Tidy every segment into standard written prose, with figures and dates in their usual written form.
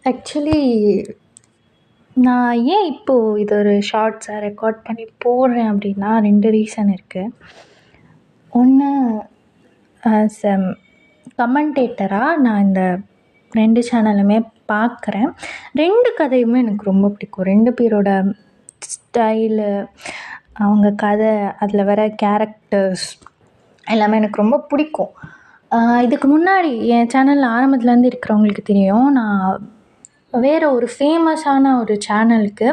Actually நான் ஏன் இப்போது இது ஒரு ஷார்ட்ஸா ரெக்கார்ட் பண்ணி போடுறேன் அப்படின்னா 2 ரீசன் இருக்குது. ஒன்று, ஆஸ் எ கமெண்டேட்டராக நான் இந்த 2 சேனலுமே பார்க்குறேன். 2 கதையுமே எனக்கு ரொம்ப பிடிக்கும். 2 பேரோட ஸ்டைலு, அவங்க கதை, அதில் வர கேரக்டர்ஸ் எல்லாமே எனக்கு ரொம்ப பிடிக்கும். இதுக்கு முன்னாடி என் சேனலில் ஆரம்பத்துலேருந்து இருக்கிறவங்களுக்கு தெரியும். நான் வேறு ஒரு ஃபேமஸான ஒரு சேனலுக்கு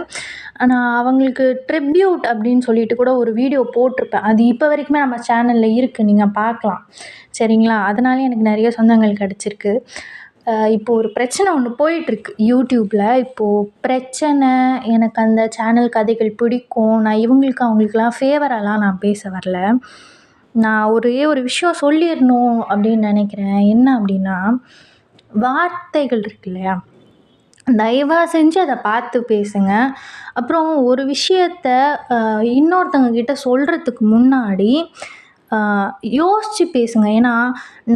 நான் அவங்களுக்கு ட்ரிப்யூட் அப்படின்னு சொல்லிட்டு கூட ஒரு வீடியோ போட்டிருப்பேன். அது இப்போ வரைக்குமே நம்ம சேனலில் இருக்குது, நீங்கள் பார்க்கலாம். சரிங்களா? அதனாலே எனக்கு நிறைய சொந்தங்கள் கிடச்சிருக்கு. இப்போது ஒரு பிரச்சனை ஒன்று போயிட்டுருக்கு யூடியூப்பில். இப்போது பிரச்சனை, எனக்கு அந்த சேனல் கதைகள் பிடிக்கும், நான் இவங்களுக்கு அவங்களுக்குலாம் ஃபேவரெல்லாம் நான் பேச வரல. நான் ஒரே ஒரு விஷயம் சொல்லிடணும் அப்படின்னு நினைக்கிறேன். என்ன அப்படின்னா, வார்த்தைகள் இருக்கு இல்லையா, தயவா செஞ்சு அதை பார்த்து பேசுங்க. அப்புறம் ஒரு விஷயத்த இன்னொருத்தவங்க கிட்ட சொல்கிறதுக்கு முன்னாடி யோசித்து பேசுங்க. ஏன்னா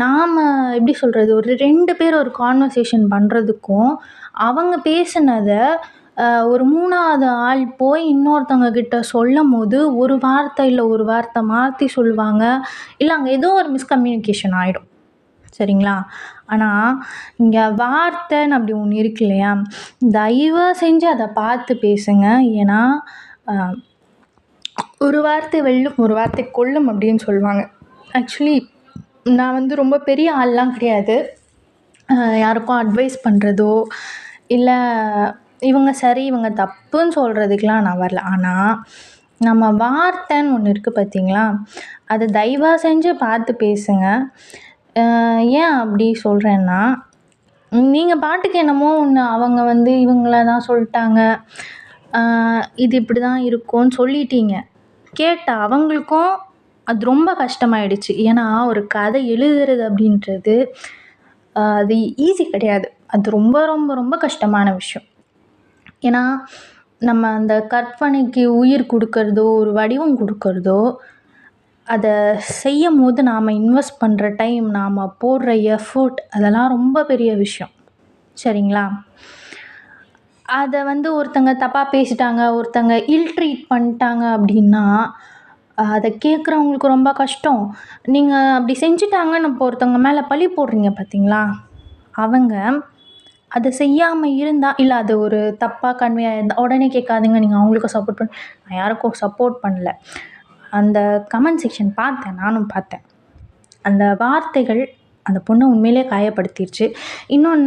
நாம் எப்படி சொல்கிறது, ஒரு 2 பேர் ஒரு கான்வர்சேஷன் பண்ணுறதுக்கும் அவங்க பேசுனதை ஒரு 3வது ஆள் போய் இன்னொருத்தவங்க கிட்ட சொல்லும் போது ஒரு வார்த்தை இல்லை ஒரு வார்த்தை மாற்றி சொல்லுவாங்க, இல்லை அங்கே ஏதோ ஒரு மிஸ்கம்யூனிகேஷன் ஆகிடும். சரிங்களா? ஆனால் இங்கே வார்த்தைன்னு அப்படி ஒன்று இருக்கு இல்லையா, தயவு செஞ்சு அதை பார்த்து பேசுங்க. ஏன்னா ஒரு வார்த்தை வெல்லும் ஒரு வார்த்தை கொல்லும் அப்படின்னு சொல்லுவாங்க. ஆக்சுவலி நான் ரொம்ப பெரிய ஆள்லாம் கிடையாது. யாருக்கும் அட்வைஸ் பண்ணுறதோ இல்லை இவங்க சரி இவங்க தப்புன்னு சொல்கிறதுக்கெலாம் நான் வரல. ஆனால் நம்ம வார்த்தைன்னு ஒன்று இருக்குது பார்த்தீங்களா, அதை தயவு செஞ்சு பார்த்து பேசுங்க. ஏன் அப்படி சொல்கிறேன்னா, நீங்கள் பாட்டுக்கு என்னமோ ஒன்று அவங்க இவங்கள தான் சொல்லிட்டாங்க, இது இப்படி தான் இருக்கும்னு சொல்லிட்டீங்க. கேட்ட அவங்களுக்கும் அது ரொம்ப கஷ்டமாயிடுச்சு. ஏன்னா ஒரு கதை எழுதுறது அப்படின்றது அது ஈஸி கிடையாது. அது ரொம்ப ரொம்ப ரொம்ப கஷ்டமான விஷயம். ஏன்னா நம்ம அந்த கற்பனைக்கு உயிர் கொடுக்கறதோ ஒரு வடிவம் கொடுக்கறதோ, அதை செய்யும் போது நாம் இன்வெஸ்ட் பண்ணுற டைம், நாம் போடுற எஃபோர்ட், அதெல்லாம் ரொம்ப பெரிய விஷயம். சரிங்களா? அதை ஒருத்தங்க தப்பாக பேசிட்டாங்க, ஒருத்தங்க இல் ட்ரீட் பண்ணிட்டாங்க அப்படின்னா அதை கேட்குறவங்களுக்கு ரொம்ப கஷ்டம். நீங்கள் அப்படி செஞ்சுட்டாங்கன்னு இப்போ ஒருத்தவங்க மேலே பழி போடுறீங்க பார்த்தீங்களா, அவங்க அதை செய்யாமல் இருந்தால், இல்லை அது ஒரு தப்பாக கன்வே ஆயிருந்தால் உடனே கேட்காதீங்க நீங்கள் அவங்களுக்கு சப்போர்ட் பண்ண. நான் யாருக்கும் சப்போர்ட் பண்ணல. அந்த கமெண்ட் செக்ஷன் பார்த்தேன், நானும் பார்த்தேன். அந்த வார்த்தைகள் அந்த பொண்ணை உண்மையிலே காயப்படுத்திடுச்சு. இன்னொன்று,